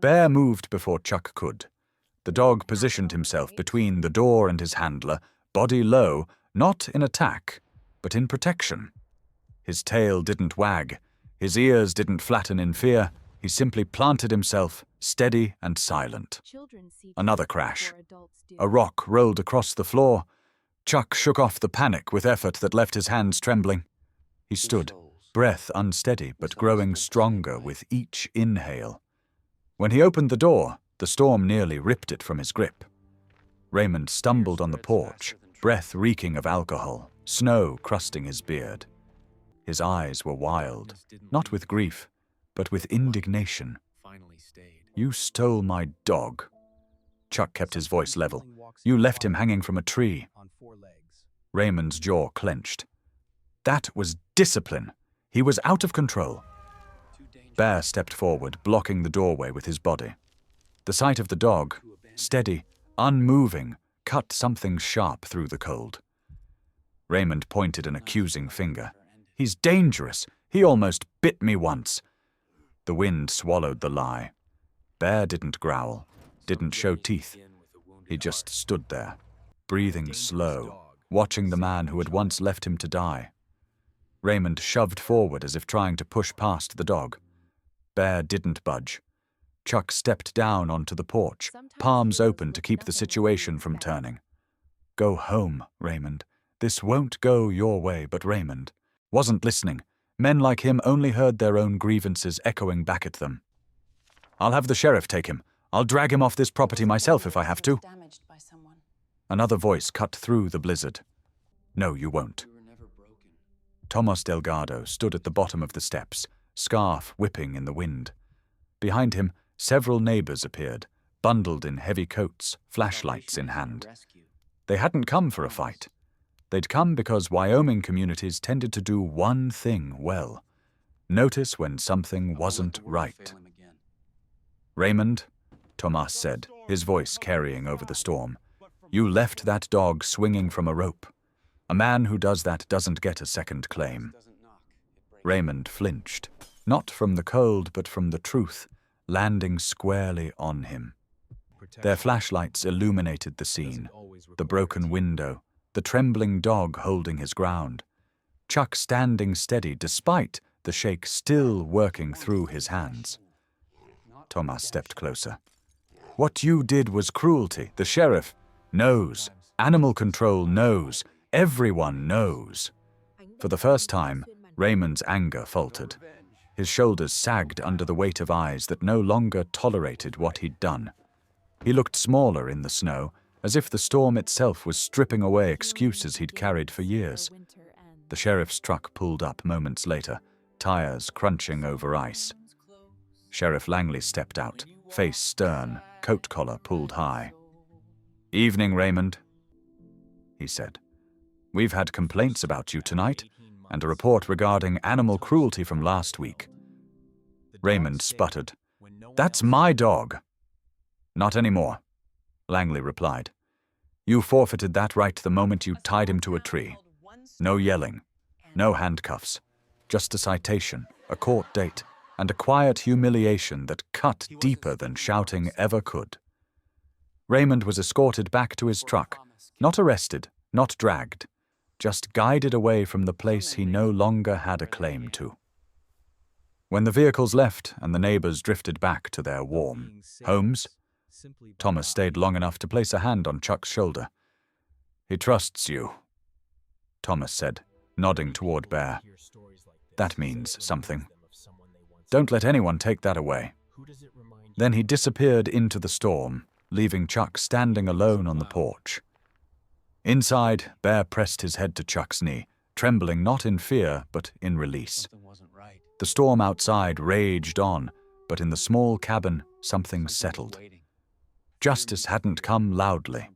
Bear moved before Chuck could. The dog positioned himself between the door and his handler, body low, not in attack, but in protection. His tail didn't wag, his ears didn't flatten in fear, he simply planted himself, steady and silent. Another crash. A rock rolled across the floor. Chuck shook off the panic with effort that left his hands trembling. He stood, breath unsteady but growing stronger with each inhale. When he opened the door, the storm nearly ripped it from his grip. Raymond stumbled on the porch, breath reeking of alcohol, snow crusting his beard. His eyes were wild, not with grief, but with indignation. "You stole my dog." Chuck kept his voice level. "You left him hanging from a tree." Raymond's jaw clenched. That was discipline. He was out of control. Bear stepped forward, blocking the doorway with his body. The sight of the dog, steady, unmoving, cut something sharp through the cold. Raymond pointed an accusing finger. "He's dangerous. He almost bit me once." The wind swallowed the lie. Bear didn't growl, didn't show teeth. He just stood there, breathing slow, watching the man who had once left him to die. Raymond shoved forward as if trying to push past the dog. Bear didn't budge. Chuck stepped down onto the porch, palms open to keep the situation from turning. "Go home, Raymond. This won't go your way," but Raymond wasn't listening. Men like him only heard their own grievances echoing back at them. "I'll have the sheriff take him. I'll drag him off this property myself if I have to." Another voice cut through the blizzard. "No, you won't." Tomas Delgado stood at the bottom of the steps, scarf whipping in the wind. Behind him, several neighbors appeared, bundled in heavy coats, flashlights in hand. They hadn't come for a fight. They'd come because Wyoming communities tended to do one thing well: notice when something wasn't right. "Raymond," Tomas said, his voice carrying over the storm, "you left that dog swinging from a rope. A man who does that doesn't get a second claim." Raymond flinched, not from the cold but from the truth, landing squarely on him. Their flashlights illuminated the scene, the broken window, the trembling dog holding his ground, Chuck standing steady despite the shake still working through his hands. Tomas stepped closer. "What you did was cruelty. The sheriff knows. Animal control knows. Everyone knows." For the first time, Raymond's anger faltered. His shoulders sagged under the weight of eyes that no longer tolerated what he'd done. He looked smaller in the snow, as if the storm itself was stripping away excuses he'd carried for years. The sheriff's truck pulled up moments later, tires crunching over ice. Sheriff Langley stepped out, face stern, coat collar pulled high. "Evening, Raymond," he said. "We've had complaints about you tonight, and a report regarding animal cruelty from last week." Raymond sputtered. "That's my dog." "Not anymore," Langley replied. "You forfeited that right the moment you tied him to a tree. No yelling, no handcuffs, just a citation, a court date, and a quiet humiliation that cut deeper than shouting ever could." Raymond was escorted back to his truck, not arrested, not dragged, just guided away from the place he no longer had a claim to. When the vehicles left and the neighbors drifted back to their warm homes, Thomas stayed long enough to place a hand on Chuck's shoulder. "He trusts you," Thomas said, nodding toward Bear. "That means something. Don't let anyone take that away." Then he disappeared into the storm, leaving Chuck standing alone on the porch. Inside, Bear pressed his head to Chuck's knee, trembling not in fear, but in release. The storm outside raged on, but in the small cabin, something settled. Justice hadn't come loudly.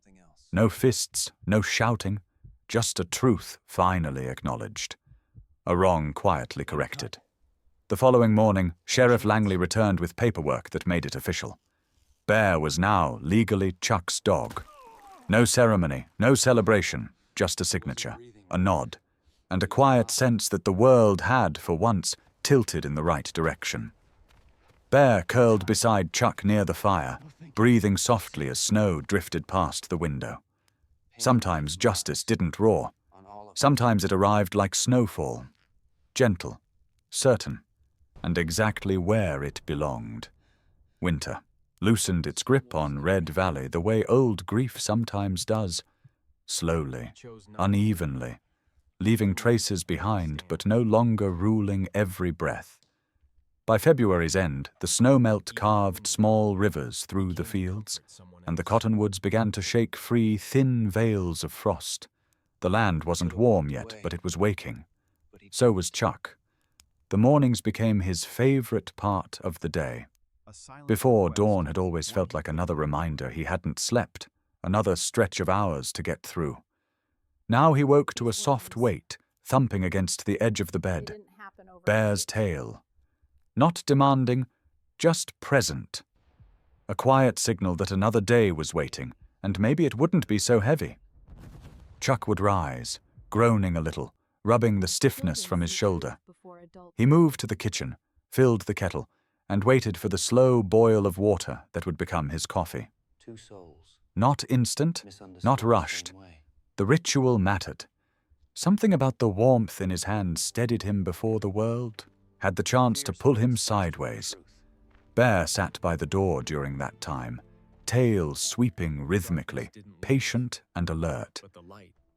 No fists, no shouting, just a truth finally acknowledged. A wrong quietly corrected. The following morning, Sheriff Langley returned with paperwork that made it official. Bear was now legally Chuck's dog. No ceremony, no celebration, just a signature, a nod, and a quiet sense that the world had, for once, tilted in the right direction. Bear curled beside Chuck near the fire, breathing softly as snow drifted past the window. Sometimes justice didn't roar. Sometimes it arrived like snowfall, gentle, certain, and exactly where it belonged. Winter loosened its grip on Red Valley the way old grief sometimes does, slowly, unevenly, leaving traces behind but no longer ruling every breath. By February's end, the snowmelt carved small rivers through the fields, and the cottonwoods began to shake free thin veils of frost. The land wasn't warm yet, but it was waking. So was Chuck. The mornings became his favorite part of the day. Before, dawn had always felt like another reminder he hadn't slept, another stretch of hours to get through. Now he woke to a soft weight thumping against the edge of the bed. Bear's tail. Not demanding, just present. A quiet signal that another day was waiting, and maybe it wouldn't be so heavy. Chuck would rise, groaning a little, rubbing the stiffness from his shoulder. He moved to the kitchen, filled the kettle, and waited for the slow boil of water that would become his coffee. Not instant, not rushed. The ritual mattered. Something about the warmth in his hand steadied him before the world had the chance to pull him sideways. Bear sat by the door during that time, tail sweeping rhythmically, patient and alert.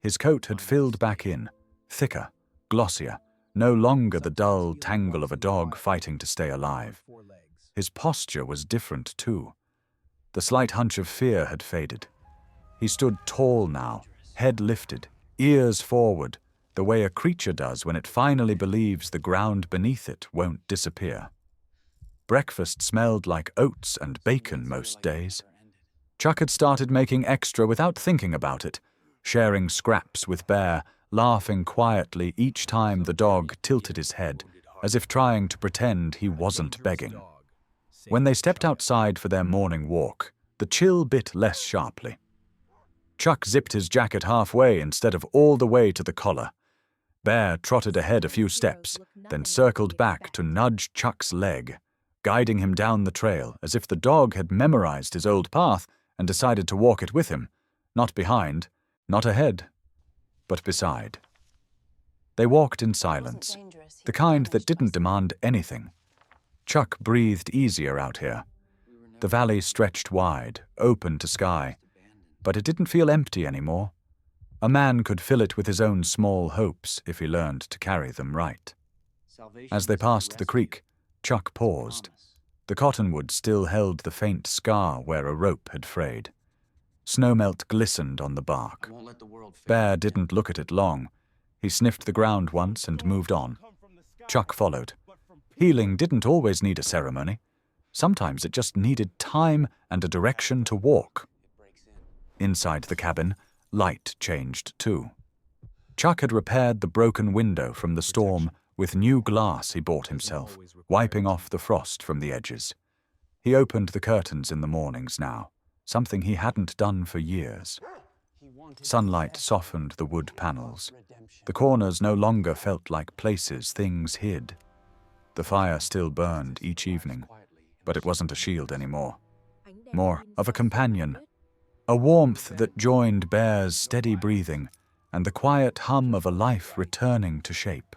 His coat had filled back in, thicker, glossier, no longer the dull tangle of a dog fighting to stay alive. His posture was different, too. The slight hunch of fear had faded. He stood tall now, head lifted, ears forward, the way a creature does when it finally believes the ground beneath it won't disappear. Breakfast smelled like oats and bacon most days. Chuck had started making extra without thinking about it, sharing scraps with Bear, laughing quietly each time the dog tilted his head, as if trying to pretend he wasn't begging. When they stepped outside for their morning walk, the chill bit less sharply. Chuck zipped his jacket halfway instead of all the way to the collar. Bear trotted ahead a few steps, then circled back to nudge Chuck's leg, guiding him down the trail as if the dog had memorized his old path and decided to walk it with him, not behind, not ahead, but beside. They walked in silence, the kind that didn't demand anything. Chuck breathed easier out here. The valley stretched wide, open to sky, but it didn't feel empty anymore. A man could fill it with his own small hopes if he learned to carry them right. As they passed the creek, Chuck paused. The cottonwood still held the faint scar where a rope had frayed. Snowmelt glistened on the bark. Bear didn't look at it long. He sniffed the ground once and moved on. Chuck followed, Healing didn't always need a ceremony. Sometimes it just needed time and a direction to walk. Inside the cabin, light changed too. Chuck had repaired the broken window from the storm with new glass he bought himself, wiping off the frost from the edges. He opened the curtains in the mornings now, something he hadn't done for years. Sunlight softened the wood panels. The corners no longer felt like places things hid. The fire still burned each evening, but it wasn't a shield anymore. More of a companion. A warmth that joined Bear's steady breathing and the quiet hum of a life returning to shape.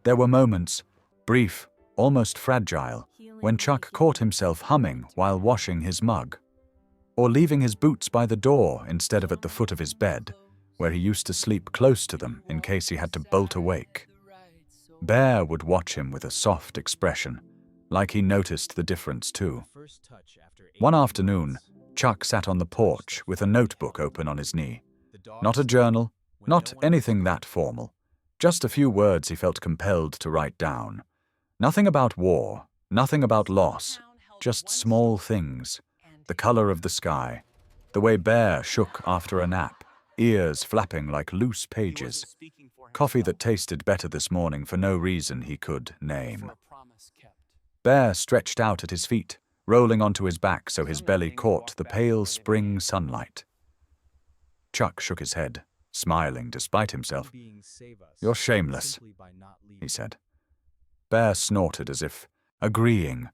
There were moments, brief, almost fragile, when Chuck caught himself humming while washing his mug, or leaving his boots by the door instead of at the foot of his bed, where he used to sleep close to them in case he had to bolt awake. Bear would watch him with a soft expression, like he noticed the difference too. One afternoon, Chuck sat on the porch with a notebook open on his knee. Not a journal, not anything that formal. Just a few words he felt compelled to write down. Nothing about war, nothing about loss, just small things. The color of the sky, the way Bear shook after a nap, ears flapping like loose pages. Coffee that tasted better this morning for no reason he could name. Bear stretched out at his feet, rolling onto his back so his belly caught the pale spring sunlight. Chuck shook his head, smiling despite himself. "You're shameless," he said. Bear snorted as if agreeing,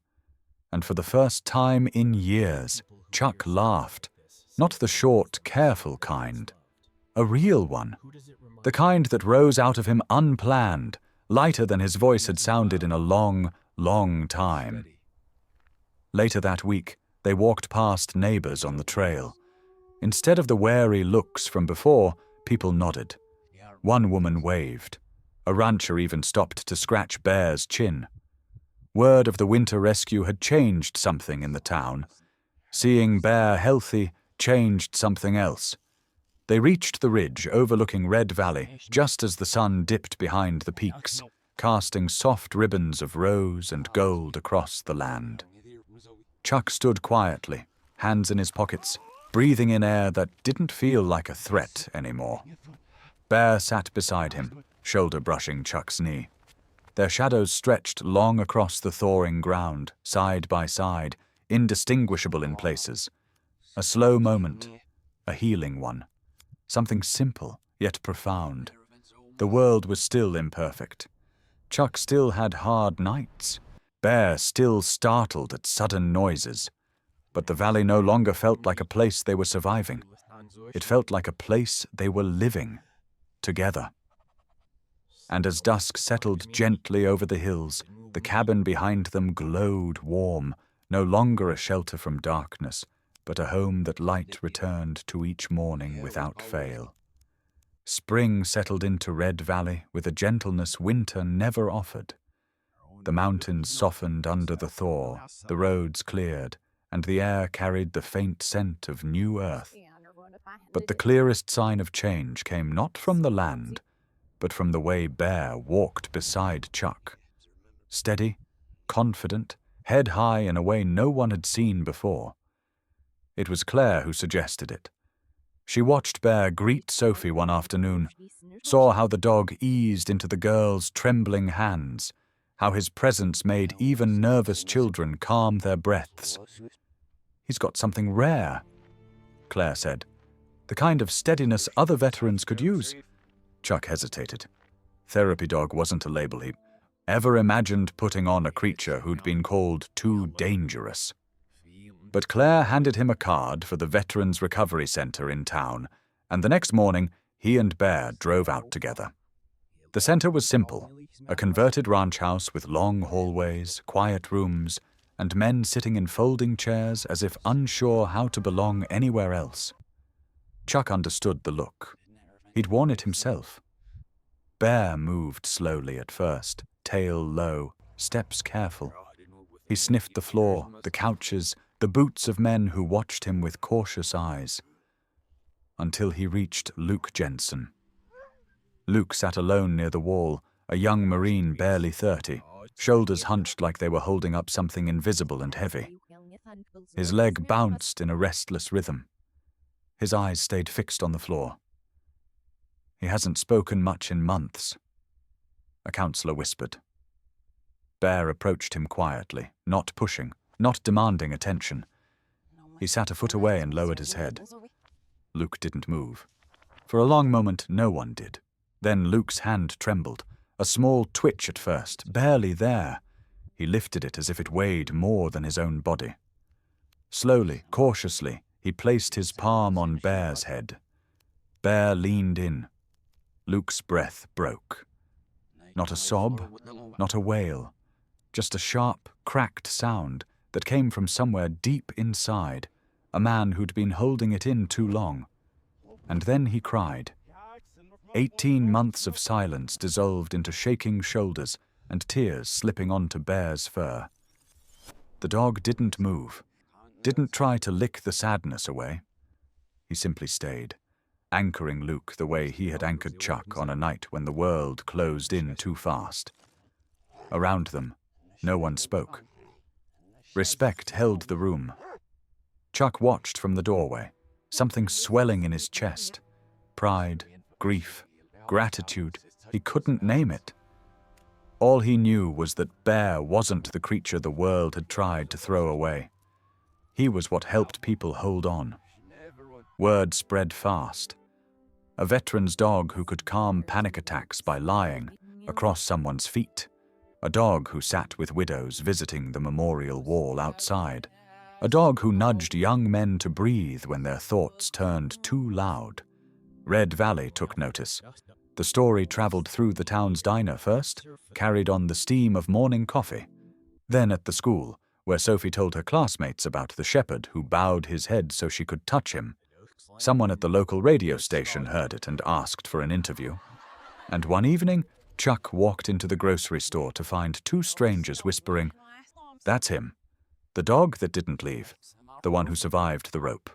and for the first time in years, Chuck laughed. Not the short, careful kind. A real one. The kind that rose out of him unplanned, lighter than his voice had sounded in a long, long time. Later that week, they walked past neighbors on the trail. Instead of the wary looks from before, people nodded. One woman waved. A rancher even stopped to scratch Bear's chin. Word of the winter rescue had changed something in the town. Seeing Bear healthy changed something else. They reached the ridge overlooking Red Valley just as the sun dipped behind the peaks, casting soft ribbons of rose and gold across the land. Chuck stood quietly, hands in his pockets, breathing in air that didn't feel like a threat anymore. Bear sat beside him, shoulder brushing Chuck's knee. Their shadows stretched long across the thawing ground, side by side, indistinguishable in places. A slow moment, a healing one. Something simple, yet profound. The world was still imperfect. Chuck still had hard nights. Bear still startled at sudden noises. But the valley no longer felt like a place they were surviving. It felt like a place they were living, together. And as dusk settled gently over the hills, the cabin behind them glowed warm, no longer a shelter from darkness, but a home that light returned to each morning without fail. Spring settled into Red Valley with a gentleness winter never offered. The mountains softened under the thaw, the roads cleared, and the air carried the faint scent of new earth. But the clearest sign of change came not from the land, but from the way Bear walked beside Chuck. Steady, confident, head high in a way no one had seen before. It was Claire who suggested it. She watched Bear greet Sophie one afternoon, saw how the dog eased into the girl's trembling hands, how his presence made even nervous children calm their breaths. "He's got something rare," Claire said. "The kind of steadiness other veterans could use." Chuck hesitated. Therapy dog wasn't a label he ever imagined putting on a creature who'd been called too dangerous. But Claire handed him a card for the Veterans Recovery Center in town, and the next morning he and Bear drove out together. The center was simple, a converted ranch house with long hallways, quiet rooms, and men sitting in folding chairs as if unsure how to belong anywhere else. Chuck understood the look. He'd worn it himself. Bear moved slowly at first, tail low, steps careful. He sniffed the floor, the couches, the boots of men who watched him with cautious eyes, until he reached Luke Jensen. Luke sat alone near the wall, a young Marine barely 30. shoulders hunched like they were holding up something invisible and heavy. His leg bounced in a restless rhythm. His eyes stayed fixed on the floor. "He hasn't spoken much in months," a counselor whispered. Bear approached him quietly, not pushing, not demanding attention. He sat a foot away and lowered his head. Luke didn't move. For a long moment, no one did. Then Luke's hand trembled, a small twitch at first, barely there. He lifted it as if it weighed more than his own body. Slowly, cautiously, he placed his palm on Bear's head. Bear leaned in. Luke's breath broke. Not a sob, not a wail, just a sharp, cracked sound that came from somewhere deep inside, a man who'd been holding it in too long. And then he cried. 18 months of silence dissolved into shaking shoulders and tears slipping onto Bear's fur. The dog didn't move, didn't try to lick the sadness away. He simply stayed, anchoring Luke the way he had anchored Chuck on a night when the world closed in too fast. Around them, no one spoke. Respect held the room. Chuck watched from the doorway, something swelling in his chest. Pride, grief, gratitude, he couldn't name it. All he knew was that Bear wasn't the creature the world had tried to throw away. He was what helped people hold on. Word spread fast. A veteran's dog who could calm panic attacks by lying across someone's feet. A dog who sat with widows visiting the memorial wall outside. A dog who nudged young men to breathe when their thoughts turned too loud. Red Valley took notice. The story traveled through the town's diner first, carried on the steam of morning coffee. Then at the school, where Sophie told her classmates about the shepherd who bowed his head so she could touch him. Someone at the local radio station heard it and asked for an interview. And one evening, Chuck walked into the grocery store to find two strangers whispering, "That's him. The dog that didn't leave. The one who survived the rope."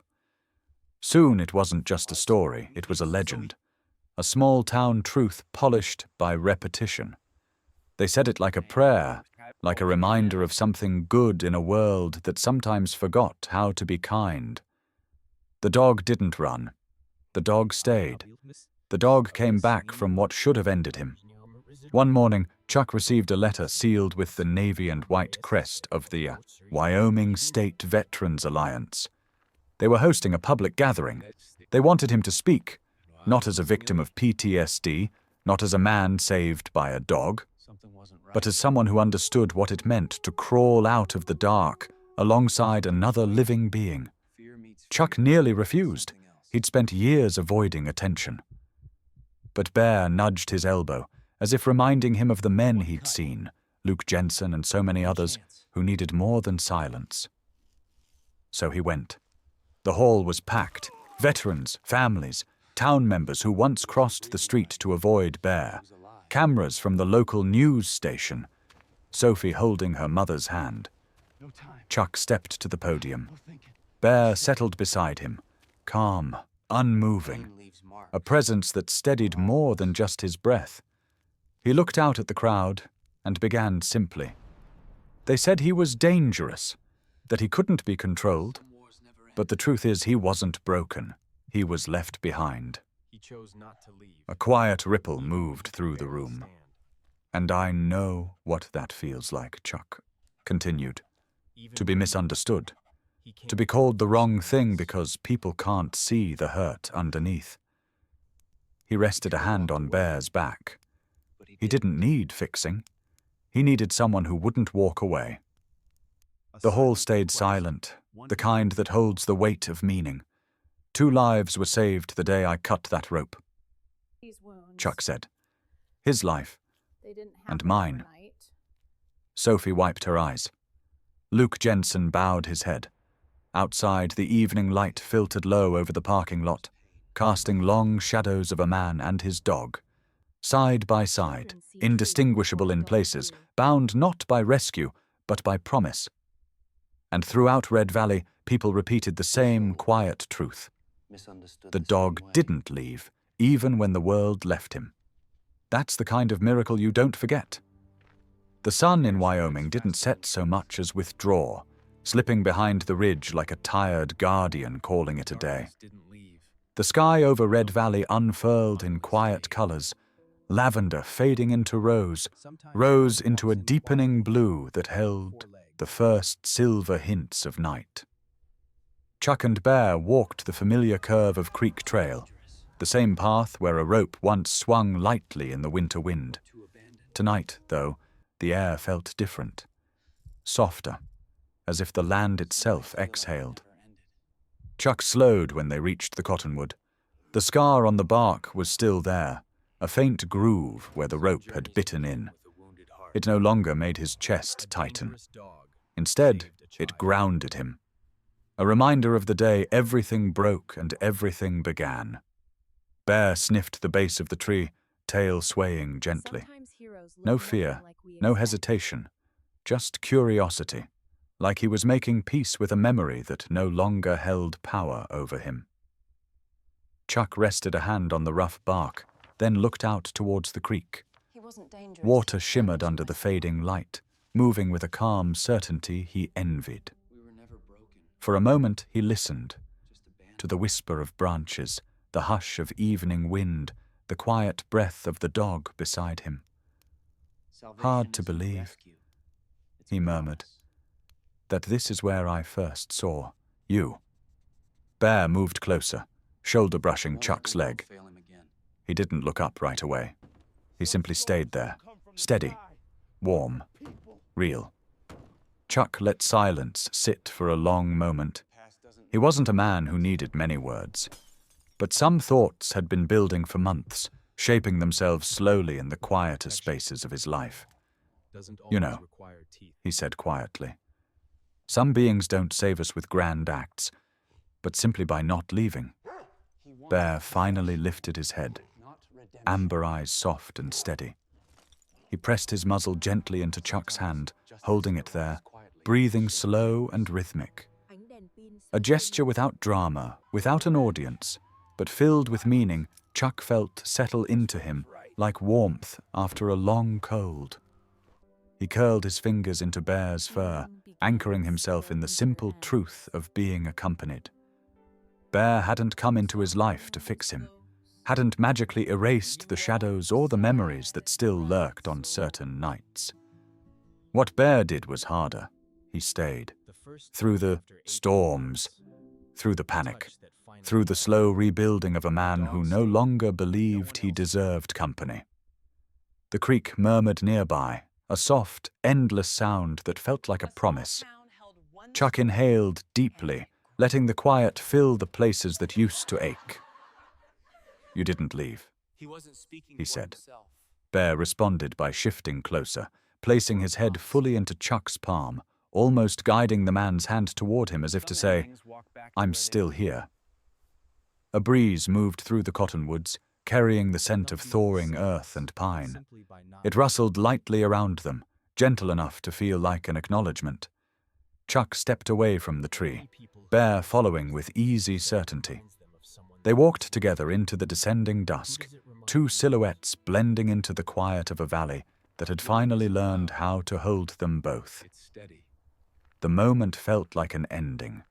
Soon it wasn't just a story, it was a legend. A small-town truth polished by repetition. They said it like a prayer, like a reminder of something good in a world that sometimes forgot how to be kind. The dog didn't run. The dog stayed. The dog came back from what should have ended him. One morning, Chuck received a letter sealed with the navy and white crest of the Wyoming State Veterans Alliance. They were hosting a public gathering. They wanted him to speak, not as a victim of PTSD, not as a man saved by a dog, but as someone who understood what it meant to crawl out of the dark alongside another living being. Chuck nearly refused. He'd spent years avoiding attention. But Bear nudged his elbow, as if reminding him of the men he'd seen, Luke Jensen and so many others, who needed more than silence. So he went. The hall was packed. Veterans, families, town members who once crossed the street to avoid Bear. Cameras from the local news station. Sophie holding her mother's hand. Chuck stepped to the podium. Bear settled beside him, calm, unmoving, a presence that steadied more than just his breath. He looked out at the crowd and began simply. They said he was dangerous, that he couldn't be controlled, but the truth is he wasn't broken. He was left behind. A quiet ripple moved through the room. "And I know what that feels like," Chuck continued. "To be misunderstood. To be called the wrong thing because people can't see the hurt underneath." He rested a hand on Bear's back. He didn't need fixing. He needed someone who wouldn't walk away. The hall stayed silent, the kind that holds the weight of meaning. 2 lives were saved the day I cut that rope, Chuck said. His life, and mine. Sophie wiped her eyes. Luke Jensen bowed his head. Outside, the evening light filtered low over the parking lot, casting long shadows of a man and his dog. Side by side, indistinguishable in places, bound not by rescue, but by promise. And throughout Red Valley, people repeated the same quiet truth. The dog didn't leave, even when the world left him. That's the kind of miracle you don't forget. The sun in Wyoming didn't set so much as withdraw, slipping behind the ridge like a tired guardian calling it a day. The sky over Red Valley unfurled in quiet colors, lavender fading into rose, rose into a deepening blue that held the first silver hints of night. Chuck and Bear walked the familiar curve of Creek Trail, the same path where a rope once swung lightly in the winter wind. Tonight, though, the air felt different, softer, as if the land itself exhaled. Chuck slowed when they reached the cottonwood. The scar on the bark was still there, a faint groove where the rope had bitten in. It no longer made his chest tighten. Instead, it grounded him. A reminder of the day everything broke and everything began. Bear sniffed the base of the tree, tail swaying gently. No fear, no hesitation, just curiosity, like he was making peace with a memory that no longer held power over him. Chuck rested a hand on the rough bark, then looked out towards the creek. Water shimmered under the fading light, moving with a calm certainty he envied. For a moment he listened, to the whisper of branches, the hush of evening wind, the quiet breath of the dog beside him. Hard to believe, he murmured, that this is where I first saw you. Bear moved closer, shoulder brushing Chuck's leg. He didn't look up right away. He simply stayed there, steady, warm, real. Chuck let silence sit for a long moment. He wasn't a man who needed many words. But some thoughts had been building for months, shaping themselves slowly in the quieter spaces of his life. You know, he said quietly, some beings don't save us with grand acts, but simply by not leaving. Bear finally lifted his head, amber eyes soft and steady. He pressed his muzzle gently into Chuck's hand, holding it there, breathing slow and rhythmic. A gesture without drama, without an audience, but filled with meaning. Chuck felt settle into him like warmth after a long cold. He curled his fingers into Bear's fur, anchoring himself in the simple truth of being accompanied. Bear hadn't come into his life to fix him, hadn't magically erased the shadows or the memories that still lurked on certain nights. What Bear did was harder. He stayed, through the storms, through the panic, through the slow rebuilding of a man who no longer believed he deserved company. The creek murmured nearby, a soft, endless sound that felt like a promise. Chuck inhaled deeply, letting the quiet fill the places that used to ache. You didn't leave, he said. Bear responded by shifting closer, placing his head fully into Chuck's palm, almost guiding the man's hand toward him as if to say, I'm still here. A breeze moved through the cottonwoods, carrying the scent of thawing earth and pine. It rustled lightly around them, gentle enough to feel like an acknowledgement. Chuck stepped away from the tree, Bear following with easy certainty. They walked together into the descending dusk, two silhouettes blending into the quiet of a valley that had finally learned how to hold them both. The moment felt like an ending,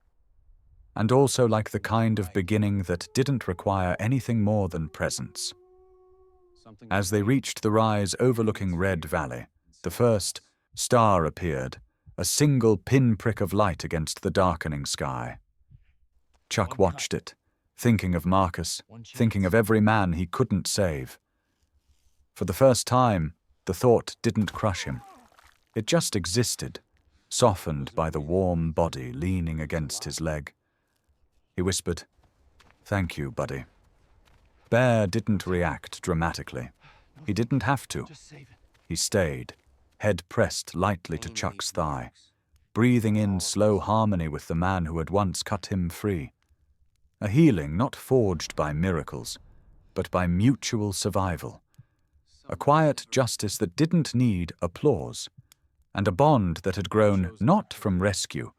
and also like the kind of beginning that didn't require anything more than presence. As they reached the rise overlooking Red Valley, the first star appeared, a single pinprick of light against the darkening sky. Chuck watched it, thinking of Marcus, thinking of every man he couldn't save. For the first time, the thought didn't crush him. It just existed, softened by the warm body leaning against his leg. He whispered, "Thank you, buddy." Bear didn't react dramatically. He didn't have to. He stayed, head pressed lightly to Chuck's thigh, breathing in slow harmony with the man who had once cut him free. A healing not forged by miracles, but by mutual survival. A quiet justice that didn't need applause, and a bond that had grown not from rescue,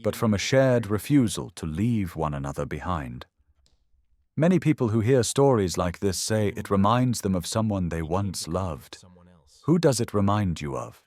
but from a shared refusal to leave one another behind. Many people who hear stories like this say it reminds them of someone they once loved. Who does it remind you of?